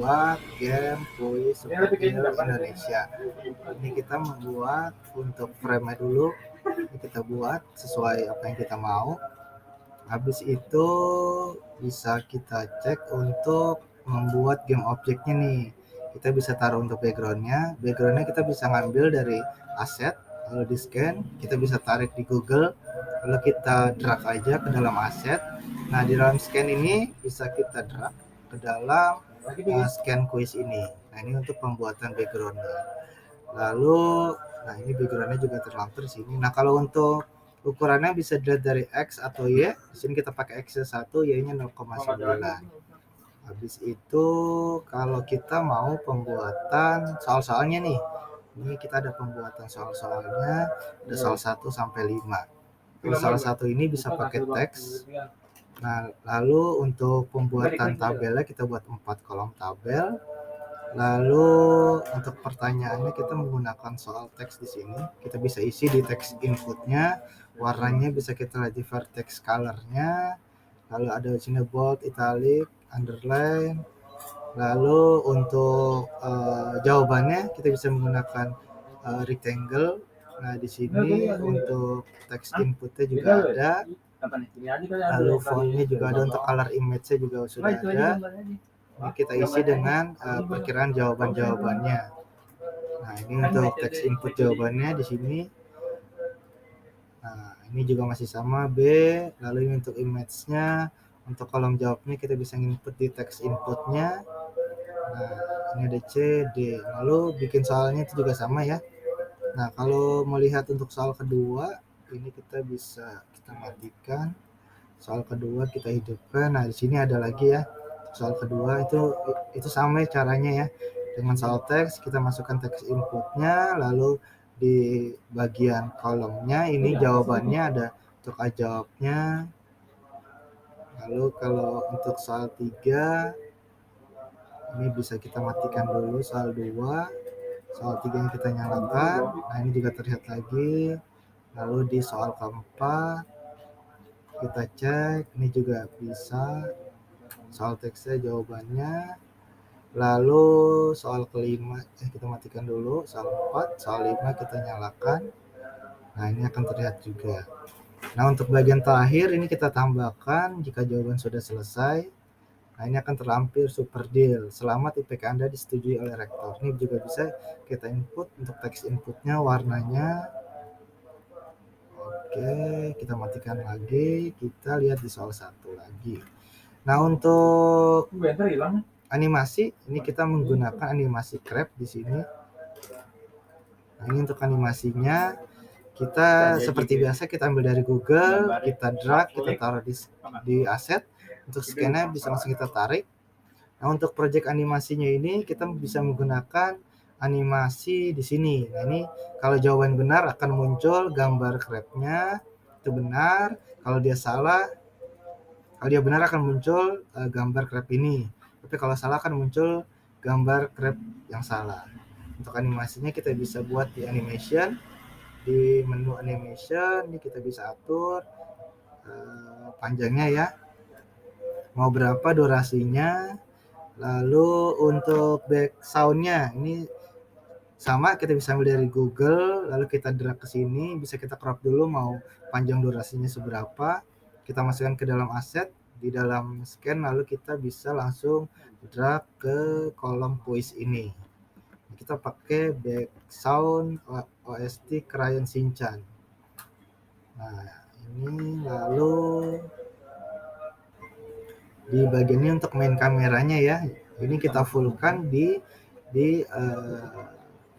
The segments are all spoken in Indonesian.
Buat game kuis Superhero Indonesia. Ini kita membuat untuk frame dulu. Ini kita buat sesuai apa yang kita mau. Habis itu bisa kita cek untuk membuat game objeknya nih. Kita bisa taruh untuk backgroundnya. Backgroundnya kita bisa ngambil dari aset, lalu di scan. Kita bisa tarik di Google, lalu kita drag aja ke dalam aset. Nah, di dalam scan ini bisa kita drag ke dalam scan quiz ini. Nah, ini untuk pembuatan backgroundnya. Lalu, nah ini backgroundnya juga terlampir sini. Nah, kalau untuk ukurannya bisa dilihat dari X atau Y. Di sini kita pakai X 1, Y-nya 0,9. Habis itu kalau kita mau pembuatan soal-soalnya nih. Ini kita ada pembuatan soal-soalnya, ada soal 1 sampai 5. Kalau soal 1 ini bisa pakai teks. Nah, lalu untuk pembuatan tabelnya kita buat 4 kolom tabel. Lalu untuk pertanyaannya kita menggunakan soal teks di sini. Kita bisa isi di teks inputnya, warnanya bisa kita lihat di vertex colornya. Lalu ada di sini bold, italic, underline. Lalu untuk jawabannya kita bisa menggunakan rectangle. Nah, di sini untuk teks inputnya juga ada. Lalu fontnya juga ada, untuk color image-nya juga sudah ada. Ini kita isi dengan perkiraan jawaban-jawabannya. Nah, ini untuk teks input jawabannya di sini. Nah, ini juga masih sama B. Lalu ini untuk image-nya. Untuk kolom jawabnya kita bisa input di teks inputnya. Nah, ini ada C, D. Lalu bikin soalnya itu juga sama ya. Nah, kalau melihat untuk soal kedua, ini kita bisa kita matikan. Soal kedua kita hidupkan. Nah, di sini ada lagi ya. Soal kedua itu sama caranya ya. Dengan soal teks kita masukkan teks inputnya, lalu di bagian kolomnya ini jawabannya ada untuk jawabnya. Lalu kalau untuk soal 3 ini bisa kita matikan dulu soal 2. Soal 3 yang kita nyalakan. Nah, ini juga terlihat lagi. Lalu di soal keempat kita cek, ini juga bisa. Soal teksnya jawabannya. Lalu soal kelima kita matikan dulu. Soal 4, soal 5 kita nyalakan. Nah, ini akan terlihat juga. Nah, untuk bagian terakhir ini kita tambahkan jika jawaban sudah selesai. Nah, ini akan terlampir super deal. Selamat IPK Anda disetujui oleh rektor. Ini juga bisa kita input untuk teks inputnya, warnanya. Oke, kita matikan lagi. Kita lihat di soal 1 lagi. Nah, untuk animasi ini kita menggunakan animasi crab di sini. Nah, ini untuk animasinya kita seperti biasa kita ambil dari Google, kita drag, kita taruh di aset. Untuk scan-nya bisa langsung kita tarik. Nah, untuk project animasinya ini kita bisa menggunakan animasi di sini. Nah, ini kalau jawaban benar akan muncul gambar crab-nya, itu benar. Kalau dia benar akan muncul gambar crab ini. Tapi kalau salah akan muncul gambar crab yang salah. Untuk animasinya kita bisa buat di animation. Di menu animation ini kita bisa atur panjangnya ya. Mau berapa durasinya. Lalu untuk back sound-nya ini sama, kita bisa ambil dari Google, lalu kita drag ke sini, bisa kita crop dulu mau panjang durasinya seberapa. Kita masukkan ke dalam aset, di dalam scan, lalu kita bisa langsung drag ke kolom quiz ini. Kita pakai back sound OST Crayon Shinchan. Nah, ini lalu di bagian ini untuk main kameranya ya. Ini kita fullkan di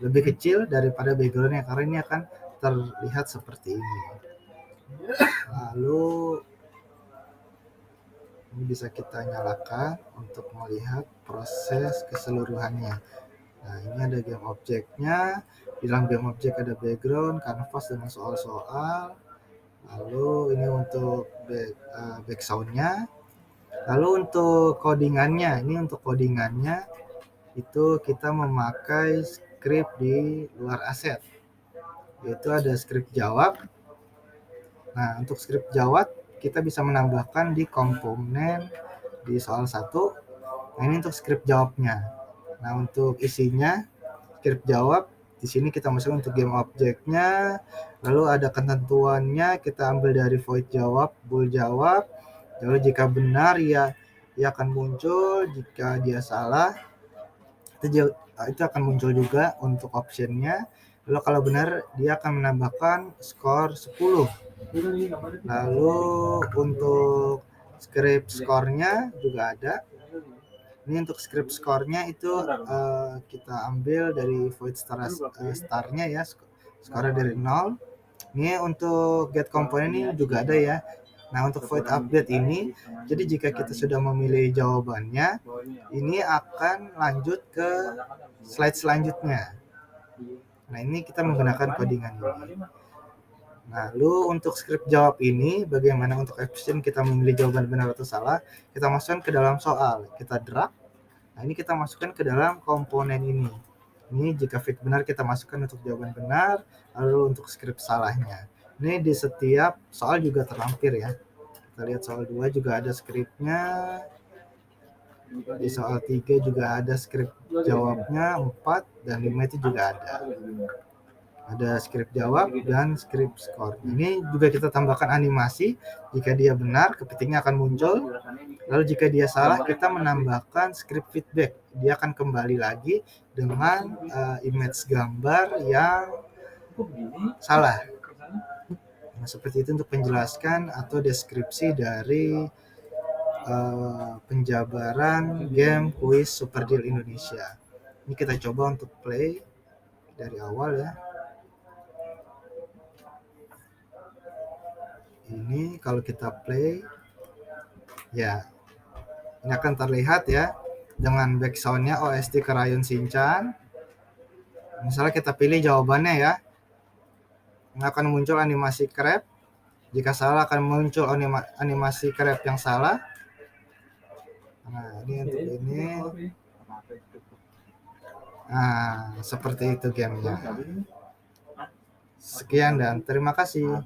lebih kecil daripada backgroundnya karena ini akan terlihat seperti ini. Lalu ini bisa kita nyalakan untuk melihat proses keseluruhannya. Nah, ini ada game objeknya. Di dalam game objek ada background, canvas dengan soal-soal. Lalu ini untuk back sound-nya. Lalu untuk codingannya, itu kita memakai script di luar aset. Yaitu ada script jawab. Nah, untuk script jawab kita bisa menambahkan di komponen di soal 1. Nah, ini untuk script jawabnya. Nah, untuk isinya script jawab di sini kita masuk untuk game objeknya, lalu ada ketentuannya, kita ambil dari void jawab, bool jawab, lalu jika benar ya ia akan muncul, jika dia salah itu akan muncul juga untuk optionnya. Lalu kalau benar dia akan menambahkan skor 10. Lalu untuk script skornya juga ada. Ini untuk script skornya itu kita ambil dari void starnya ya, skornya dari 0. Ini untuk get component ini juga ada ya. Nah, untuk void update ini, jadi jika kita sudah memilih jawabannya, ini akan lanjut ke slide selanjutnya. Nah, ini kita menggunakan codingan ini. Nah, lalu untuk script jawab ini, bagaimana untuk option kita memilih jawaban benar atau salah, kita masukkan ke dalam soal, kita drag. Nah, ini kita masukkan ke dalam komponen ini. Ini jika fit benar kita masukkan untuk jawaban benar, lalu untuk script salahnya. Ini di setiap soal juga terlampir ya. Kita lihat soal 2 juga ada scriptnya. Di soal 3 juga ada script jawabnya, 4 dan 5 itu juga ada. Ada script jawab dan script skor. Ini juga kita tambahkan animasi. Jika dia benar, kepitingnya akan muncul. Lalu jika dia salah, kita menambahkan script feedback. Dia akan kembali lagi dengan image gambar yang salah. Nah, seperti itu untuk penjelaskan atau deskripsi dari penjabaran game kuis Super Deal Indonesia. Ini kita coba untuk play dari awal ya. Ini kalau kita play ya, ini akan terlihat ya dengan backsoundnya OST Crayon Shinchan. Misalnya kita pilih jawabannya ya, ini akan muncul animasi crab. Jika salah akan muncul animasi crab yang salah. Nah, ini untuk ini. Nah, seperti itu gamenya. Sekian dan terima kasih.